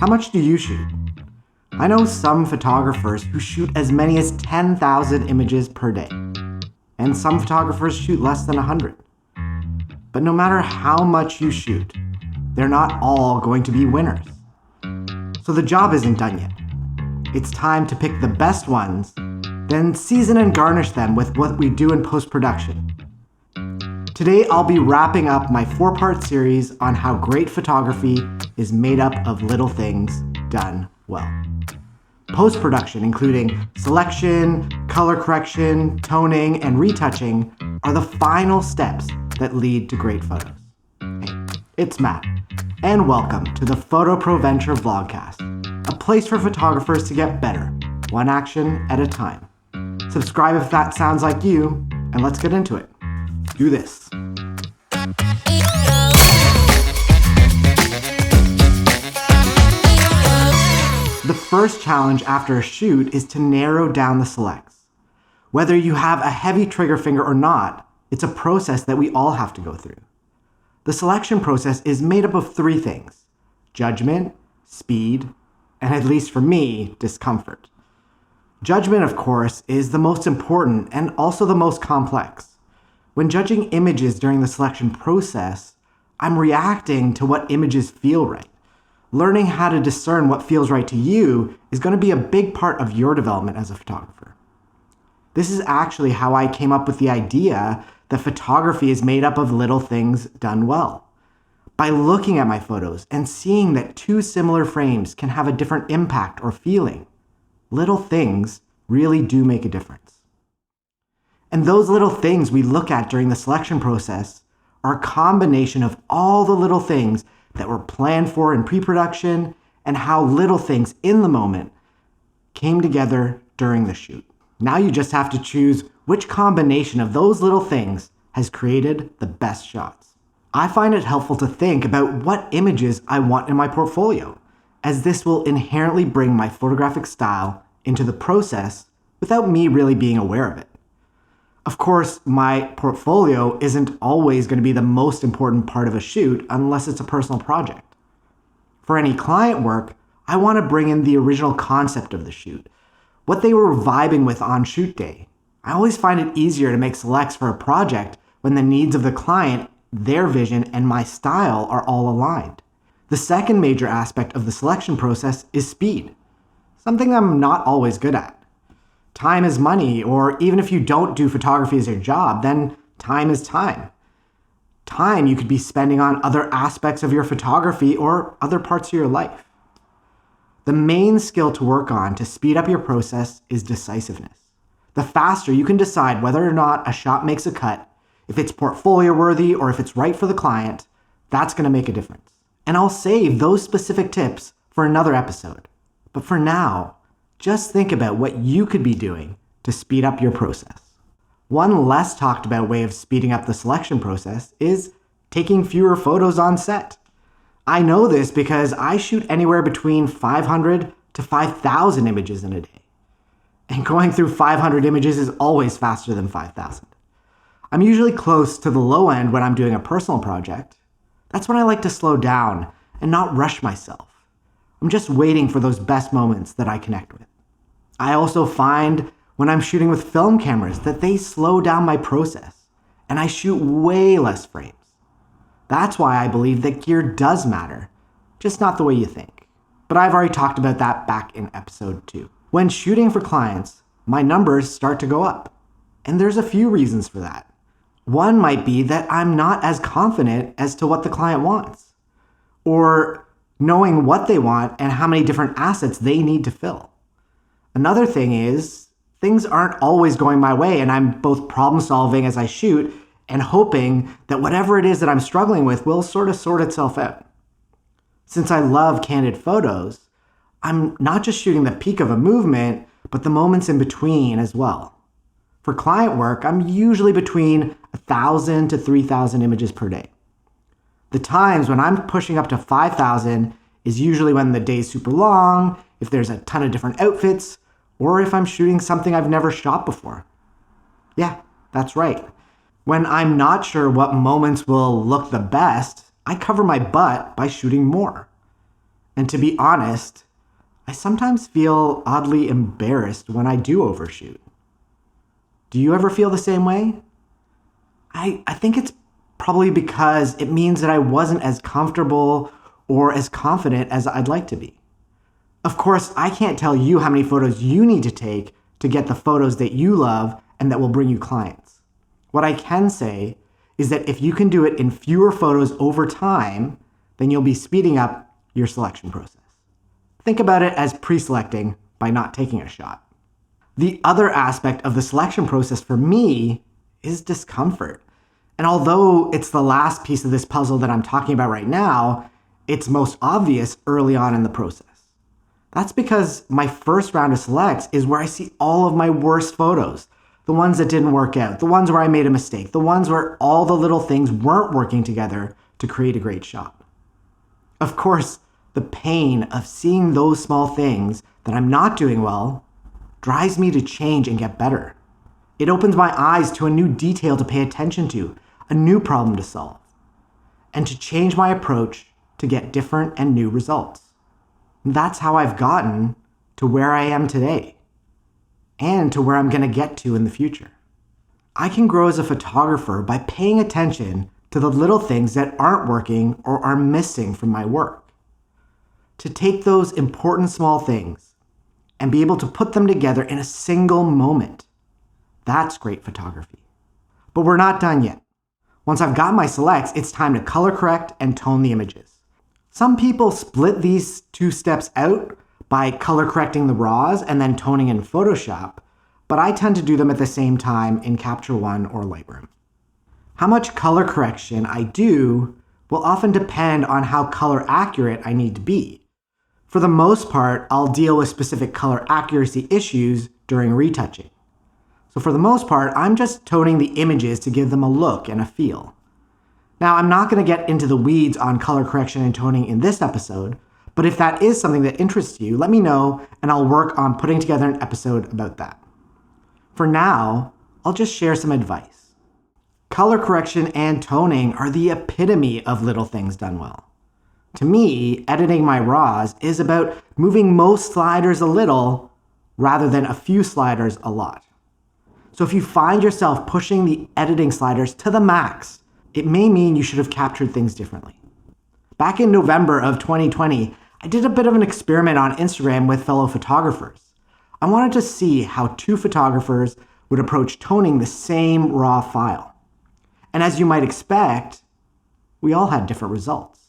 How much do you shoot? I know some photographers who shoot as many as 10,000 images per day, and some photographers shoot less than 100. But no matter how much you shoot, they're not all going to be winners. So the job isn't done yet. It's time to pick the best ones, then season and garnish them with what we do in post-production. Today, I'll be wrapping up my 4-part series on how great photography is made up of little things done well. Post-production, including selection, color correction, toning, and retouching, are the final steps that lead to great photos. Hey, it's Matt, and welcome to the Photo Pro Venture Vlogcast, a place for photographers to get better, one action at a time. Subscribe if that sounds like you, and let's get into it. Do this. The first challenge after a shoot is to narrow down the selects. Whether you have a heavy trigger finger or not, it's a process that we all have to go through. The selection process is made up of 3 things: judgment, speed, and at least for me, discomfort. Judgment, of course, is the most important and also the most complex. When judging images during the selection process, I'm reacting to what images feel right. Learning how to discern what feels right to you is going to be a big part of your development as a photographer. This is actually how I came up with the idea that photography is made up of little things done well. By looking at my photos and seeing that 2 similar frames can have a different impact or feeling, little things really do make a difference. And those little things we look at during the selection process are a combination of all the little things that were planned for in pre-production and how little things in the moment came together during the shoot. Now you just have to choose which combination of those little things has created the best shots. I find it helpful to think about what images I want in my portfolio, as this will inherently bring my photographic style into the process without me really being aware of it. Of course, my portfolio isn't always going to be the most important part of a shoot unless it's a personal project. For any client work, I want to bring in the original concept of the shoot, what they were vibing with on shoot day. I always find it easier to make selects for a project when the needs of the client, their vision, and my style are all aligned. The second major aspect of the selection process is speed, something I'm not always good at. Time is money, or even if you don't do photography as your job, then time is time. Time you could be spending on other aspects of your photography or other parts of your life. The main skill to work on to speed up your process is decisiveness. The faster you can decide whether or not a shot makes a cut, if it's portfolio worthy or if it's right for the client, that's going to make a difference. And I'll save those specific tips for another episode. But for now, just think about what you could be doing to speed up your process. One less talked about way of speeding up the selection process is taking fewer photos on set. I know this because I shoot anywhere between 500 to 5,000 images in a day. And going through 500 images is always faster than 5,000. I'm usually close to the low end when I'm doing a personal project. That's when I like to slow down and not rush myself. I'm just waiting for those best moments that I connect with. I also find when I'm shooting with film cameras that they slow down my process and I shoot way less frames. That's why I believe that gear does matter, just not the way you think. But I've already talked about that back in episode 2. When shooting for clients, my numbers start to go up. And there's a few reasons for that. One might be that I'm not as confident as to what the client wants, or knowing what they want and how many different assets they need to fill. Another thing is, things aren't always going my way, and I'm both problem solving as I shoot and hoping that whatever it is that I'm struggling with will sort itself out. Since I love candid photos, I'm not just shooting the peak of a movement, but the moments in between as well. For client work, I'm usually between 1,000 to 3,000 images per day. The times when I'm pushing up to 5,000 is usually when the day's super long, if there's a ton of different outfits, or if I'm shooting something I've never shot before. Yeah, that's right. When I'm not sure what moments will look the best, I cover my butt by shooting more. And to be honest, I sometimes feel oddly embarrassed when I do overshoot. Do you ever feel the same way? I think it's probably because it means that I wasn't as comfortable or as confident as I'd like to be. Of course, I can't tell you how many photos you need to take to get the photos that you love and that will bring you clients. What I can say is that if you can do it in fewer photos over time, then you'll be speeding up your selection process. Think about it as pre-selecting by not taking a shot. The other aspect of the selection process for me is discomfort. And although it's the last piece of this puzzle that I'm talking about right now, it's most obvious early on in the process. That's because my first round of selects is where I see all of my worst photos. The ones that didn't work out, the ones where I made a mistake, the ones where all the little things weren't working together to create a great shot. Of course, the pain of seeing those small things that I'm not doing well drives me to change and get better. It opens my eyes to a new detail to pay attention to, a new problem to solve, and to change my approach to get different and new results. And that's how I've gotten to where I am today, and to where I'm going to get to in the future. I can grow as a photographer by paying attention to the little things that aren't working or are missing from my work. To take those important small things and be able to put them together in a single moment. That's great photography. But we're not done yet. Once I've got my selects, it's time to color correct and tone the images. Some people split these two steps out by color correcting the raws and then toning in Photoshop, but I tend to do them at the same time in Capture One or Lightroom. How much color correction I do will often depend on how color accurate I need to be. For the most part, I'll deal with specific color accuracy issues during retouching. So for the most part, I'm just toning the images to give them a look and a feel. Now, I'm not going to get into the weeds on color correction and toning in this episode, but if that is something that interests you, let me know and I'll work on putting together an episode about that. For now, I'll just share some advice. Color correction and toning are the epitome of little things done well. To me, editing my RAWs is about moving most sliders a little rather than a few sliders a lot. So if you find yourself pushing the editing sliders to the max, it may mean you should have captured things differently. Back in November of 2020, I did a bit of an experiment on Instagram with fellow photographers. I wanted to see how two photographers would approach toning the same RAW file. And as you might expect, we all had different results.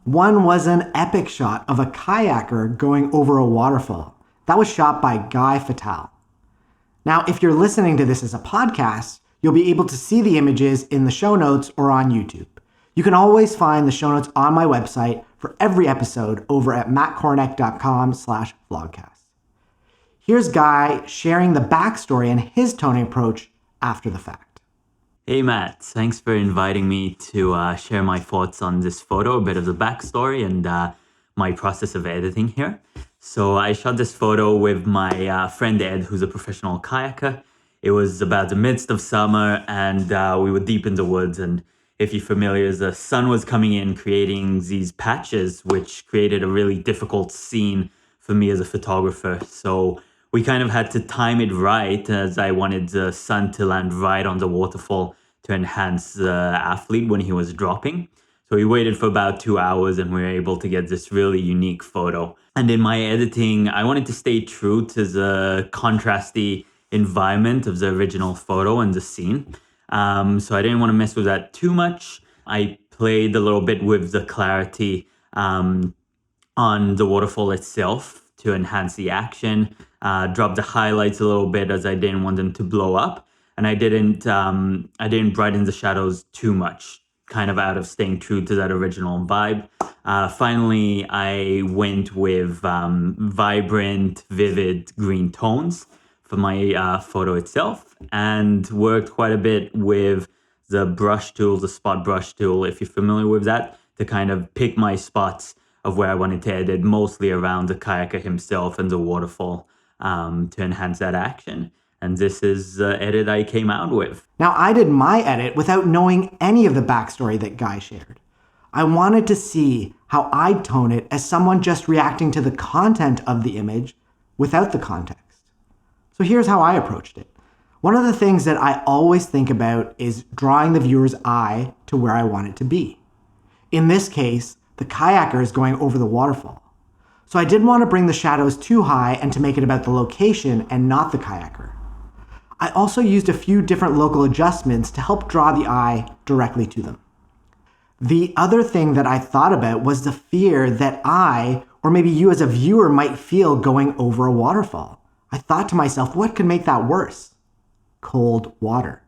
One was an epic shot of a kayaker going over a waterfall. That was shot by Fattal. Now, if you're listening to this as a podcast, you'll be able to see the images in the show notes or on YouTube. You can always find the show notes on my website for every episode over at mattkornick.com/vlogcast. Here's Guy sharing the backstory and his toning approach after the fact. Hey Matt, thanks for inviting me to share my thoughts on this photo, a bit of the backstory and my process of editing here. So I shot this photo with my friend Ed, who's a professional kayaker. It was about the midst of summer and we were deep in the woods, and if you're familiar, the sun was coming in, creating these patches, which created a really difficult scene for me as a photographer. So we kind of had to time it right, as I wanted the sun to land right on the waterfall to enhance the athlete when he was dropping. So we waited for about 2 hours and we were able to get this really unique photo. And in my editing, I wanted to stay true to the contrasty environment of the original photo and the scene. So I didn't want to mess with that too much. I played a little bit with the clarity on the waterfall itself to enhance the action, dropped the highlights a little bit as I didn't want them to blow up. And I didn't brighten the shadows too much, kind of out of staying true to that original vibe. Finally, I went with vibrant, vivid green tones for my photo itself, and worked quite a bit with the brush tool, the spot brush tool, if you're familiar with that, to kind of pick my spots of where I wanted to edit, mostly around the kayaker himself and the waterfall, to enhance that action. And this is the edit I came out with. Now, I did my edit without knowing any of the backstory that Guy shared. I wanted to see how I'd tone it as someone just reacting to the content of the image without the context. So here's how I approached it. One of the things that I always think about is drawing the viewer's eye to where I want it to be. In this case, the kayaker is going over the waterfall. So I didn't want to bring the shadows too high and to make it about the location and not the kayaker. I also used a few different local adjustments to help draw the eye directly to them. The other thing that I thought about was the fear that I, or maybe you as a viewer, might feel going over a waterfall. I thought to myself, what could make that worse? Cold water.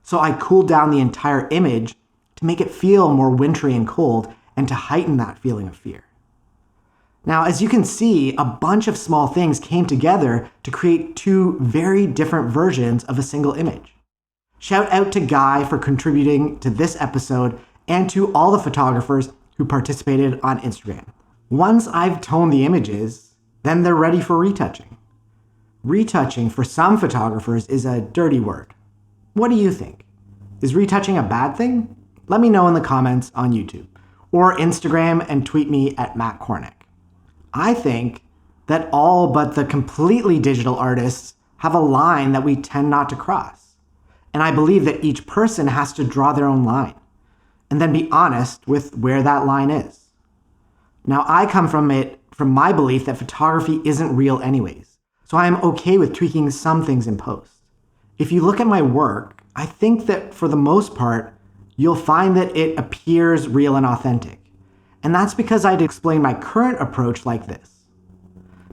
So I cooled down the entire image to make it feel more wintry and cold and to heighten that feeling of fear. Now, as you can see, a bunch of small things came together to create two very different versions of a single image. Shout out to Guy for contributing to this episode and to all the photographers who participated on Instagram. Once I've toned the images, then they're ready for retouching. Retouching for some photographers is a dirty word. What do you think? Is retouching a bad thing? Let me know in the comments on YouTube or Instagram and tweet me at Matt Cornick. I think that all but the completely digital artists have a line that we tend not to cross. And I believe that each person has to draw their own line and then be honest with where that line is. Now, I come from my belief that photography isn't real anyways, so I am okay with tweaking some things in post. If you look at my work, I think that for the most part, you'll find that it appears real and authentic. And that's because I'd explain my current approach like this.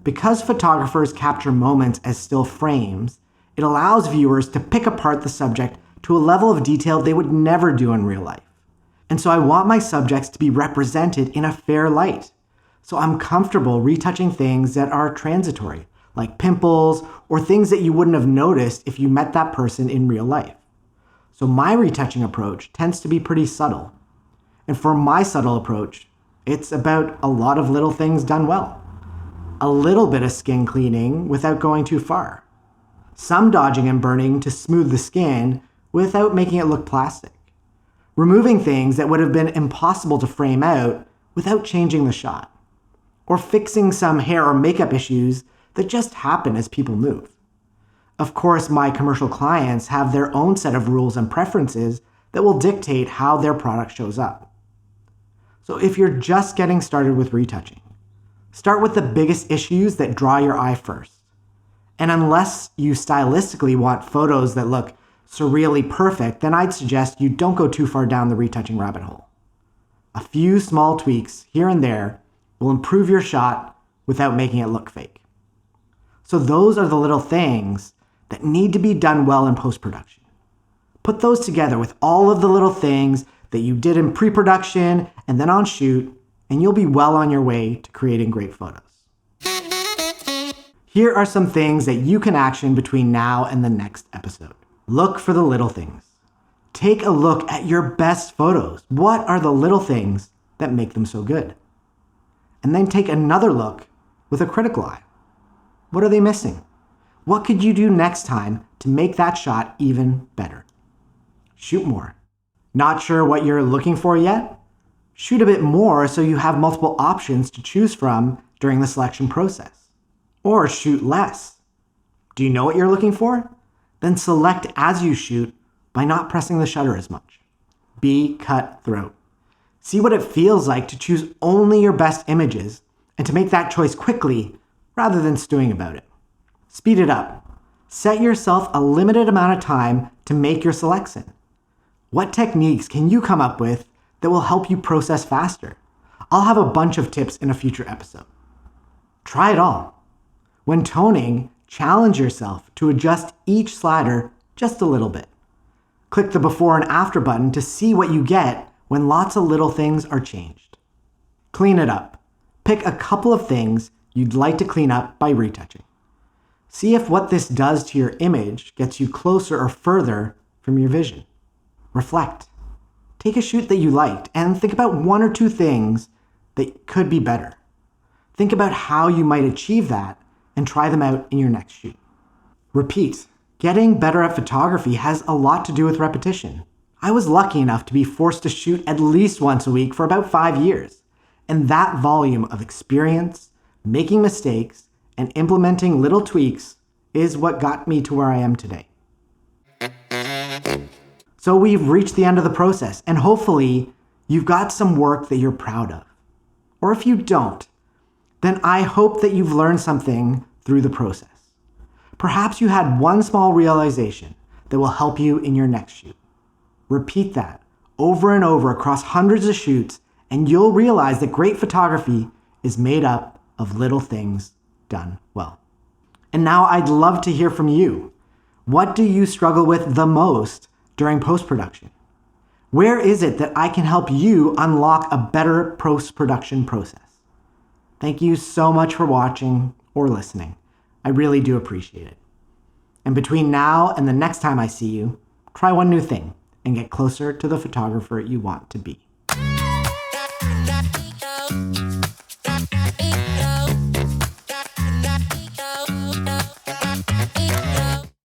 Because photographers capture moments as still frames, it allows viewers to pick apart the subject to a level of detail they would never do in real life. And so I want my subjects to be represented in a fair light. So I'm comfortable retouching things that are transitory, like pimples or things that you wouldn't have noticed if you met that person in real life. So my retouching approach tends to be pretty subtle. And for my subtle approach, it's about a lot of little things done well. A little bit of skin cleaning without going too far. Some dodging and burning to smooth the skin without making it look plastic. Removing things that would have been impossible to frame out without changing the shot. Or fixing some hair or makeup issues that just happen as people move. Of course, my commercial clients have their own set of rules and preferences that will dictate how their product shows up. So if you're just getting started with retouching, start with the biggest issues that draw your eye first. And unless you stylistically want photos that look surreally perfect, then I'd suggest you don't go too far down the retouching rabbit hole. A few small tweaks here and there will improve your shot without making it look fake. So those are the little things that need to be done well in post-production. Put those together with all of the little things that you did in pre-production and then on shoot, and you'll be well on your way to creating great photos. Here are some things that you can action between now and the next episode. Look for the little things. Take a look at your best photos. What are the little things that make them so good? And then take another look with a critical eye. What are they missing? What could you do next time to make that shot even better? Shoot more. Not sure what you're looking for yet? Shoot a bit more so you have multiple options to choose from during the selection process. Or shoot less. Do you know what you're looking for? Then select as you shoot by not pressing the shutter as much. Be cutthroat. See what it feels like to choose only your best images and to make that choice quickly rather than stewing about it. Speed it up. Set yourself a limited amount of time to make your selection. What techniques can you come up with that will help you process faster? I'll have a bunch of tips in a future episode. Try it all. When toning, challenge yourself to adjust each slider just a little bit. Click the before and after button to see what you get when lots of little things are changed. Clean it up. Pick a couple of things you'd like to clean up by retouching. See if what this does to your image gets you closer or further from your vision. Reflect. Take a shoot that you liked and think about one or two things that could be better. Think about how you might achieve that and try them out in your next shoot. Repeat. Getting better at photography has a lot to do with repetition. I was lucky enough to be forced to shoot at least once a week for about 5 years. And that volume of experience, making mistakes, and implementing little tweaks is what got me to where I am today. So we've reached the end of the process, and hopefully you've got some work that you're proud of. Or if you don't, then I hope that you've learned something through the process. Perhaps you had one small realization that will help you in your next shoot. Repeat that over and over across hundreds of shoots, and you'll realize that great photography is made up of little things done well. And now I'd love to hear from you. What do you struggle with the most during post-production? Where is it that I can help you unlock a better post-production process? Thank you so much for watching or listening. I really do appreciate it. And between now and the next time I see you, try one new thing and get closer to the photographer you want to be.